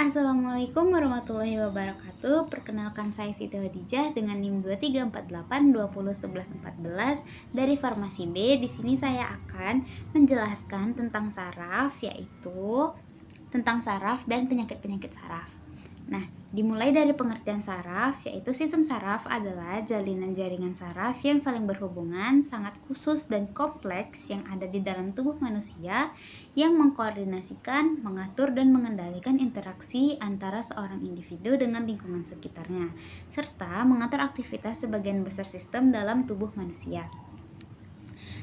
Assalamualaikum warahmatullahi wabarakatuh. Perkenalkan saya Siti Hadijah dengan NIM 2348201114 dari Farmasi B. Di sini saya akan menjelaskan tentang saraf, yaitu tentang saraf dan penyakit-penyakit saraf. Nah, dimulai dari pengertian saraf, yaitu sistem saraf adalah jalinan jaringan saraf yang saling berhubungan, sangat khusus dan kompleks yang ada di dalam tubuh manusia yang mengkoordinasikan, mengatur, dan mengendalikan interaksi antara seorang individu dengan lingkungan sekitarnya, serta mengatur aktivitas sebagian besar sistem dalam tubuh manusia.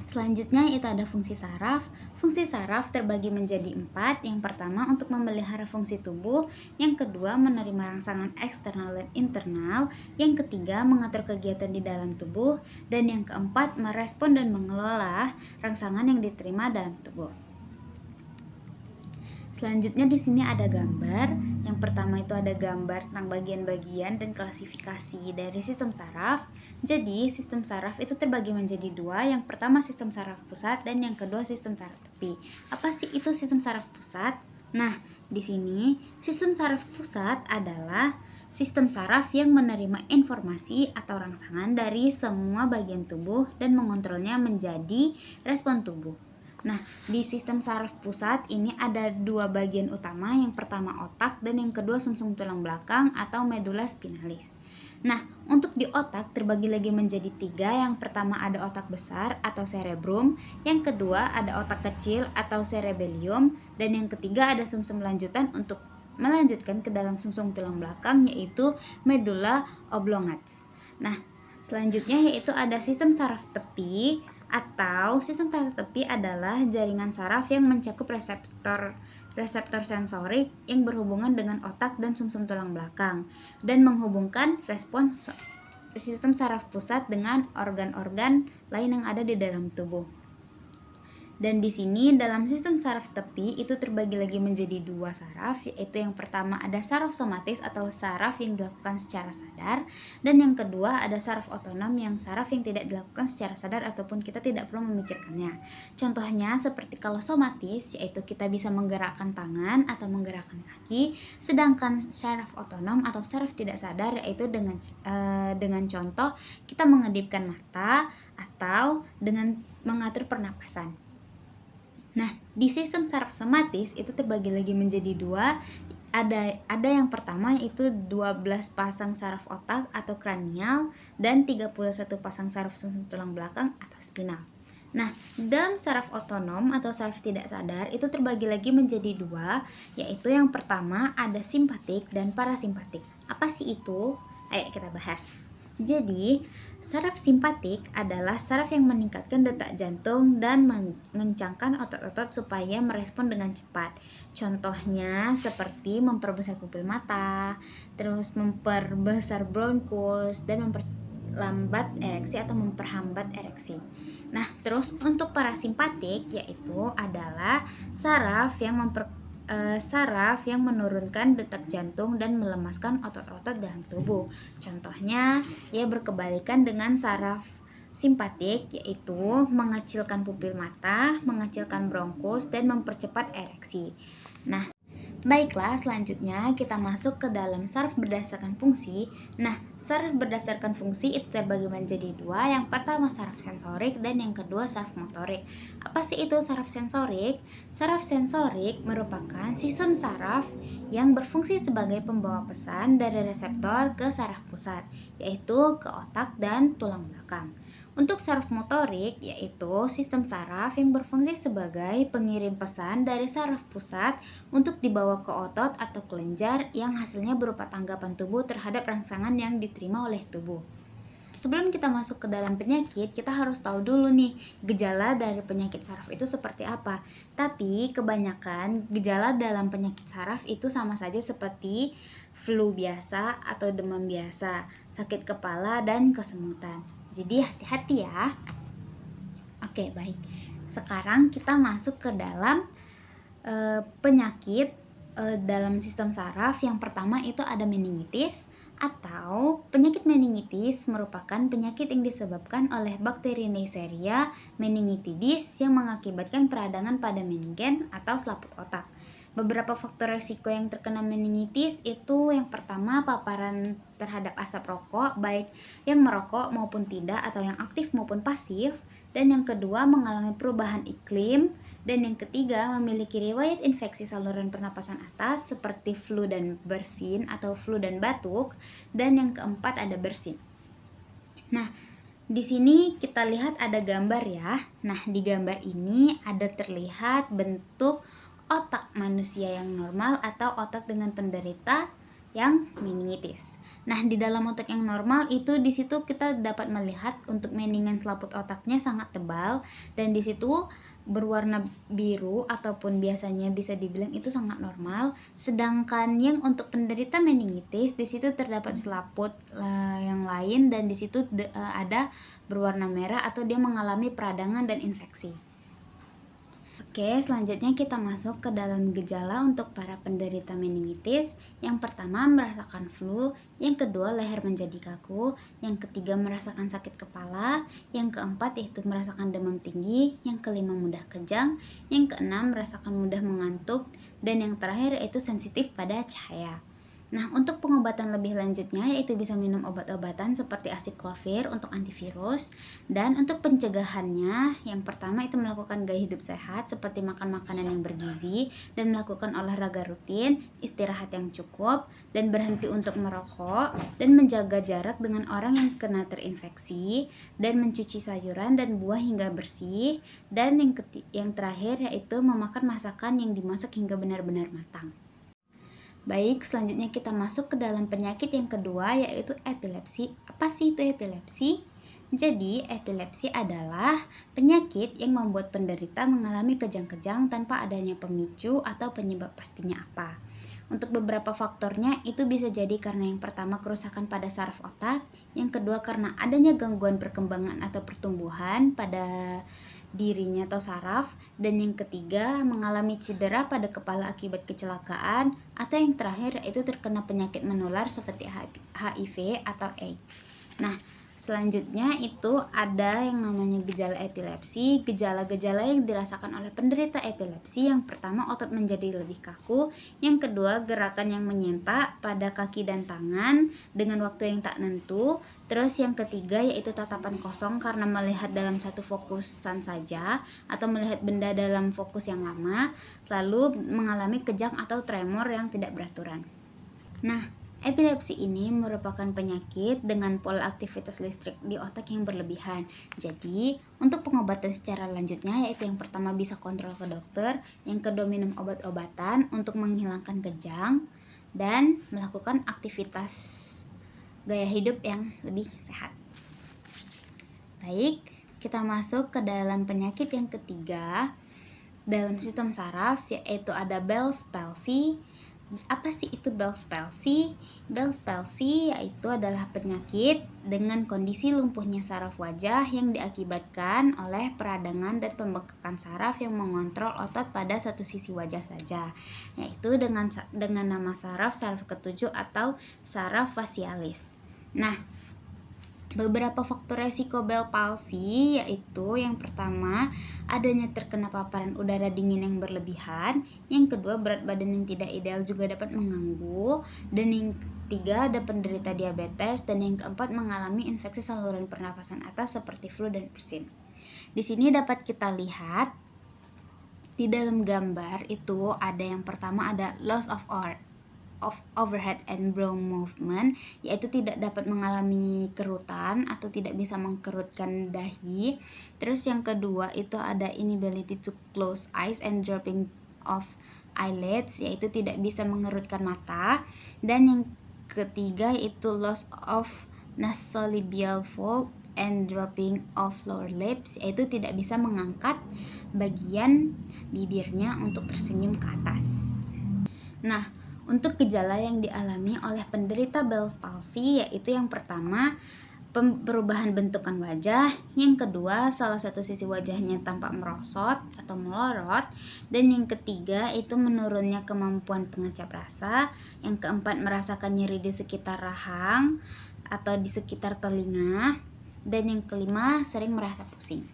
Selanjutnya itu ada fungsi saraf. Fungsi saraf terbagi menjadi 4. Yang pertama untuk memelihara fungsi tubuh, yang kedua menerima rangsangan eksternal dan internal, yang ketiga mengatur kegiatan di dalam tubuh, dan yang keempat merespon dan mengelola rangsangan yang diterima dalam tubuh. Selanjutnya di sini ada gambar. Yang pertama itu ada gambar tentang bagian-bagian dan klasifikasi dari sistem saraf. Jadi, sistem saraf itu terbagi menjadi dua. Yang pertama sistem saraf pusat dan yang kedua sistem saraf tepi. Apa sih itu sistem saraf pusat? Nah, di sini sistem saraf pusat adalah sistem saraf yang menerima informasi atau rangsangan dari semua bagian tubuh dan mengontrolnya menjadi respon tubuh. Nah, di sistem saraf pusat ini ada dua bagian utama, yang pertama otak dan yang kedua sumsum tulang belakang atau medula spinalis. Nah, untuk di otak terbagi lagi menjadi tiga. Yang pertama ada otak besar atau cerebrum, yang kedua ada otak kecil atau cerebellum, dan yang ketiga ada sumsum lanjutan untuk melanjutkan ke dalam sumsum tulang belakang, yaitu medulla oblongata. Nah, selanjutnya yaitu ada sistem saraf tepi, atau sistem saraf tepi adalah jaringan saraf yang mencakup reseptor sensorik yang berhubungan dengan otak dan sumsum tulang belakang dan menghubungkan respons sistem saraf pusat dengan organ-organ lain yang ada di dalam tubuh. Dan di sini dalam sistem saraf tepi itu terbagi lagi menjadi dua saraf, yaitu yang pertama ada saraf somatis atau saraf yang dilakukan secara sadar, dan yang kedua ada saraf otonom yang saraf yang tidak dilakukan secara sadar ataupun kita tidak perlu memikirkannya. Contohnya seperti kalau somatis, yaitu kita bisa menggerakkan tangan atau menggerakkan kaki, sedangkan saraf otonom atau saraf tidak sadar yaitu dengan contoh kita mengedipkan mata atau dengan mengatur pernapasan. Nah, di sistem saraf somatis itu terbagi lagi menjadi dua. Ada yang pertama yaitu 12 pasang saraf otak atau kranial dan 31 pasang saraf sumsum tulang belakang atau spinal. Nah, dalam saraf otonom atau saraf tidak sadar itu terbagi lagi menjadi dua, yaitu yang pertama ada simpatik dan parasimpatik. Apa sih itu? Ayo kita bahas. Jadi, saraf simpatik adalah saraf yang meningkatkan detak jantung dan mengencangkan otot-otot supaya merespon dengan cepat. Contohnya seperti memperbesar pupil mata, terus memperbesar bronkus, dan memperlambat ereksi atau memperhambat ereksi. Nah, terus untuk parasimpatik yaitu adalah saraf yang menurunkan detak jantung dan melemaskan otot-otot dalam tubuh. Contohnya, ia berkebalikan dengan saraf simpatik, yaitu mengecilkan pupil mata, mengecilkan bronkus, dan mempercepat ereksi. Nah, baiklah, selanjutnya kita masuk ke dalam saraf berdasarkan fungsi. Nah, saraf berdasarkan fungsi itu terbagi menjadi dua. Yang pertama saraf sensorik dan yang kedua saraf motorik. Apa sih itu saraf sensorik? Saraf sensorik merupakan sistem saraf yang berfungsi sebagai pembawa pesan dari reseptor ke saraf pusat, yaitu ke otak dan tulang belakang. Untuk saraf motorik, yaitu sistem saraf yang berfungsi sebagai pengirim pesan dari saraf pusat untuk dibawa ke otot atau kelenjar yang hasilnya berupa tanggapan tubuh terhadap rangsangan yang diterima oleh tubuh. Sebelum kita masuk ke dalam penyakit, kita harus tahu dulu nih gejala dari penyakit saraf itu seperti apa. Tapi kebanyakan gejala dalam penyakit saraf itu sama saja seperti flu biasa atau demam biasa, sakit kepala, dan kesemutan. Jadi hati-hati ya. Oke, baik. Sekarang kita masuk ke dalam penyakit dalam sistem saraf. Yang pertama itu ada meningitis, atau penyakit meningitis merupakan penyakit yang disebabkan oleh bakteri Neisseria meningitidis yang mengakibatkan peradangan pada meningen atau selaput otak. Beberapa faktor resiko yang terkena meningitis itu yang pertama paparan terhadap asap rokok baik yang merokok maupun tidak atau yang aktif maupun pasif, dan yang kedua mengalami perubahan iklim, dan yang ketiga memiliki riwayat infeksi saluran pernapasan atas seperti flu dan bersin atau flu dan batuk, dan yang keempat ada bersin. Nah, di sini kita lihat ada gambar ya. Nah, di gambar ini ada terlihat bentuk otak manusia yang normal atau otak dengan penderita yang meningitis. Nah, di dalam otak yang normal itu di situ kita dapat melihat untuk mendingan selaput otaknya sangat tebal, dan di situ berwarna biru ataupun biasanya bisa dibilang itu sangat normal. Sedangkan yang untuk penderita meningitis di situ terdapat selaput yang lain, dan di situ ada berwarna merah atau dia mengalami peradangan dan infeksi. Oke, selanjutnya kita masuk ke dalam gejala untuk para penderita meningitis. Yang pertama merasakan flu, yang kedua leher menjadi kaku, yang ketiga merasakan sakit kepala, yang keempat yaitu merasakan demam tinggi, yang kelima mudah kejang, yang keenam merasakan mudah mengantuk, dan yang terakhir yaitu sensitif pada cahaya. Nah, untuk pengobatan lebih lanjutnya yaitu bisa minum obat-obatan seperti asiklovir untuk antivirus, dan untuk pencegahannya yang pertama itu melakukan gaya hidup sehat seperti makan makanan yang bergizi dan melakukan olahraga rutin, istirahat yang cukup, dan berhenti untuk merokok, dan menjaga jarak dengan orang yang kena terinfeksi, dan mencuci sayuran dan buah hingga bersih, dan yang terakhir yaitu memakan masakan yang dimasak hingga benar-benar matang. Baik, selanjutnya kita masuk ke dalam penyakit yang kedua yaitu epilepsi. Apa sih itu epilepsi? Jadi, epilepsi adalah penyakit yang membuat penderita mengalami kejang-kejang tanpa adanya pemicu atau penyebab pastinya apa. Untuk beberapa faktornya itu bisa jadi karena yang pertama kerusakan pada saraf otak, yang kedua karena adanya gangguan perkembangan atau pertumbuhan pada dirinya atau saraf, dan yang ketiga mengalami cedera pada kepala akibat kecelakaan, atau yang terakhir yaitu terkena penyakit menular seperti HIV atau AIDS. Nah, selanjutnya itu ada yang namanya gejala epilepsi. Gejala-gejala yang dirasakan oleh penderita epilepsi yang pertama otot menjadi lebih kaku, yang kedua gerakan yang menyentak pada kaki dan tangan dengan waktu yang tak nentu, terus yang ketiga yaitu tatapan kosong karena melihat dalam satu fokusan saja atau melihat benda dalam fokus yang lama, lalu mengalami kejang atau tremor yang tidak beraturan. Nah, epilepsi ini merupakan penyakit dengan pola aktivitas listrik di otak yang berlebihan. Jadi, untuk pengobatan secara lanjutnya yaitu yang pertama bisa kontrol ke dokter, yang kedua minum obat-obatan untuk menghilangkan kejang, dan melakukan aktivitas gaya hidup yang lebih sehat. Baik, kita masuk ke dalam penyakit yang ketiga dalam sistem saraf yaitu ada Bell's palsy. Apa sih itu Bell's palsy? Bell's palsy yaitu adalah penyakit dengan kondisi lumpuhnya saraf wajah yang diakibatkan oleh peradangan dan pembengkakan saraf yang mengontrol otot pada satu sisi wajah saja, yaitu dengan nama saraf ketujuh atau saraf facialis. Nah, beberapa faktor resiko Bell palsy yaitu yang pertama adanya terkena paparan udara dingin yang berlebihan, yang kedua berat badan yang tidak ideal juga dapat mengganggu, dan yang ketiga ada penderita diabetes, dan yang keempat mengalami infeksi saluran pernapasan atas seperti flu dan bersin. Di sini dapat kita lihat di dalam gambar itu ada yang pertama ada loss of overhead and brow movement, yaitu tidak dapat mengalami kerutan atau tidak bisa mengkerutkan dahi. Terus yang kedua itu ada inability to close eyes and dropping of eyelids, yaitu tidak bisa mengerutkan mata. Dan yang ketiga itu loss of nasolabial fold and dropping of lower lips, yaitu tidak bisa mengangkat bagian bibirnya untuk tersenyum ke atas. Nah, untuk gejala yang dialami oleh penderita Bell's palsy yaitu yang pertama perubahan bentukan wajah, yang kedua salah satu sisi wajahnya tampak merosot atau melorot, dan yang ketiga itu menurunnya kemampuan pengecap rasa, yang keempat merasakan nyeri di sekitar rahang atau di sekitar telinga, dan yang kelima sering merasa pusing.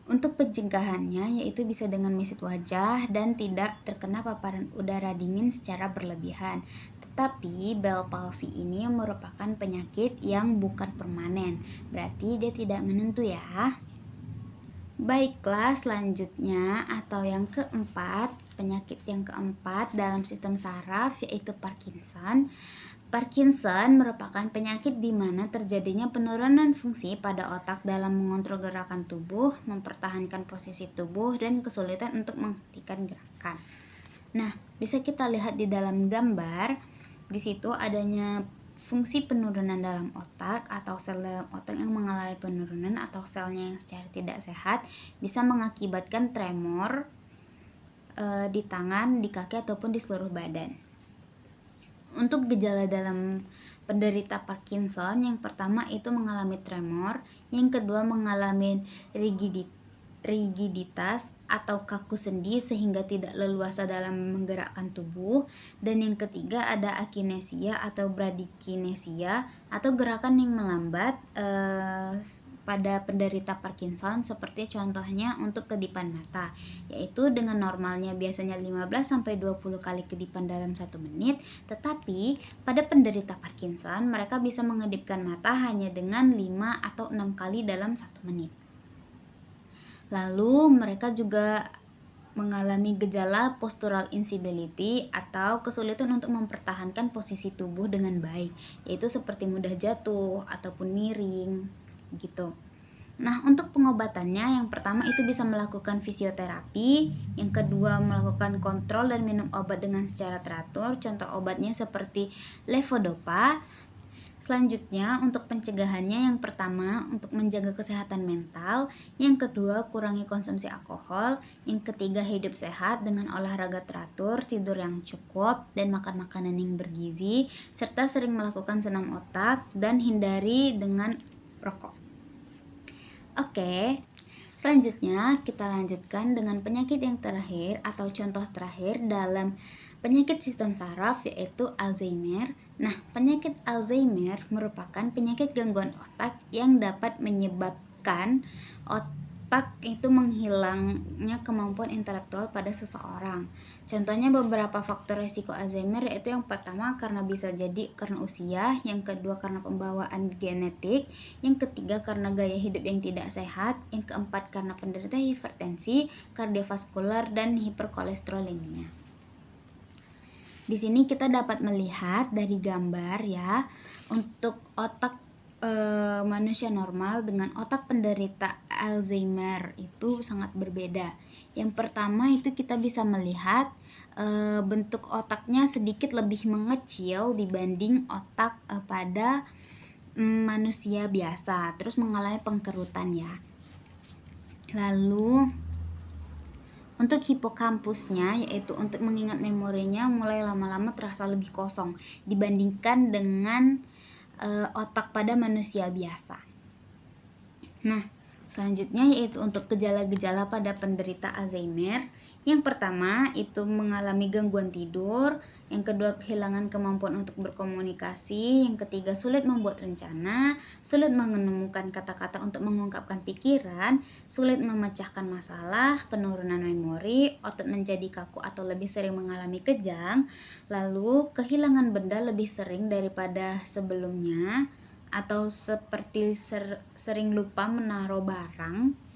Untuk pencegahannya yaitu bisa dengan misit wajah dan tidak terkena paparan udara dingin secara berlebihan. Tetapi Bell palsy ini merupakan penyakit yang bukan permanen, berarti dia tidak menentu ya. Baiklah, selanjutnya atau yang keempat, penyakit yang keempat dalam sistem saraf yaitu Parkinson. Parkinson merupakan penyakit di mana terjadinya penurunan fungsi pada otak dalam mengontrol gerakan tubuh, mempertahankan posisi tubuh, dan kesulitan untuk menghentikan gerakan. Nah, bisa kita lihat di dalam gambar, di situ adanya fungsi penurunan dalam otak atau sel dalam otak yang mengalami penurunan atau selnya yang secara tidak sehat bisa mengakibatkan tremor di tangan, di kaki, ataupun di seluruh badan. Untuk gejala dalam penderita Parkinson, yang pertama itu mengalami tremor, yang kedua mengalami rigiditas atau kaku sendi sehingga tidak leluasa dalam menggerakkan tubuh, dan yang ketiga ada akinesia atau bradykinesia atau gerakan yang melambat pada penderita Parkinson, seperti contohnya untuk kedipan mata, yaitu dengan normalnya biasanya 15-20 kali kedipan dalam 1 menit, tetapi pada penderita Parkinson mereka bisa mengedipkan mata hanya dengan 5 atau 6 kali dalam 1 menit. Lalu mereka juga mengalami gejala postural instability atau kesulitan untuk mempertahankan posisi tubuh dengan baik, yaitu seperti mudah jatuh ataupun miring gitu. Nah, untuk pengobatannya yang pertama itu bisa melakukan fisioterapi, yang kedua melakukan kontrol dan minum obat dengan secara teratur. Contoh obatnya seperti levodopa. Selanjutnya, untuk pencegahannya yang pertama untuk menjaga kesehatan mental, yang kedua kurangi konsumsi alkohol, yang ketiga hidup sehat dengan olahraga teratur, tidur yang cukup, dan makan makanan yang bergizi, serta sering melakukan senam otak dan hindari dengan rokok. Oke, selanjutnya kita lanjutkan dengan penyakit yang terakhir atau contoh terakhir dalam penyakit sistem saraf yaitu Alzheimer. Nah, penyakit Alzheimer merupakan penyakit gangguan otak yang dapat menyebabkan otak itu menghilangnya kemampuan intelektual pada seseorang. Contohnya beberapa faktor risiko Alzheimer yaitu yang pertama karena bisa jadi karena usia, yang kedua karena pembawaan genetik, yang ketiga karena gaya hidup yang tidak sehat, yang keempat karena penderita hipertensi, kardiovaskular, dan hiperkolesterolemia. Di sini kita dapat melihat dari gambar ya, untuk otak manusia normal dengan otak penderita Alzheimer itu sangat berbeda. Yang pertama itu kita bisa melihat bentuk otaknya sedikit lebih mengecil dibanding otak pada manusia biasa, terus mengalami pengkerutan ya. Lalu untuk hipokampusnya, yaitu untuk mengingat memorinya, mulai lama-lama terasa lebih kosong dibandingkan dengan otak pada manusia biasa. Nah, selanjutnya yaitu untuk gejala-gejala pada penderita Alzheimer. Yang pertama itu mengalami gangguan tidur, yang kedua kehilangan kemampuan untuk berkomunikasi, yang ketiga sulit membuat rencana, sulit menemukan kata-kata untuk mengungkapkan pikiran, sulit memecahkan masalah, penurunan memori, otot menjadi kaku atau lebih sering mengalami kejang, lalu kehilangan benda lebih sering daripada sebelumnya, atau seperti sering lupa menaruh barang,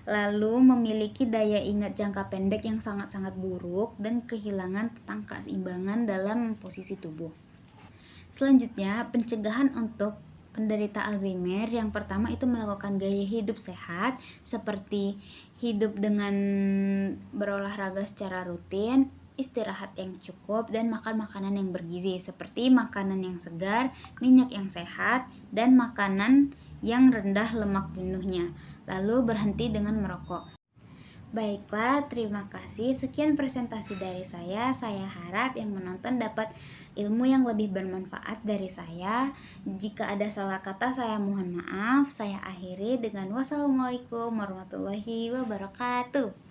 lalu memiliki daya ingat jangka pendek yang sangat-sangat buruk, dan kehilangan tentang keseimbangan dalam posisi tubuh. Selanjutnya, pencegahan untuk penderita Alzheimer yang pertama itu melakukan gaya hidup sehat seperti hidup dengan berolahraga secara rutin, istirahat yang cukup, dan makan makanan yang bergizi seperti makanan yang segar, minyak yang sehat, dan makanan yang rendah lemak jenuhnya. Lalu berhenti dengan merokok. Baiklah, terima kasih. Sekian presentasi dari saya. Saya harap yang menonton dapat ilmu yang lebih bermanfaat dari saya. Jika ada salah kata, saya mohon maaf. Saya akhiri dengan wassalamualaikum warahmatullahi wabarakatuh.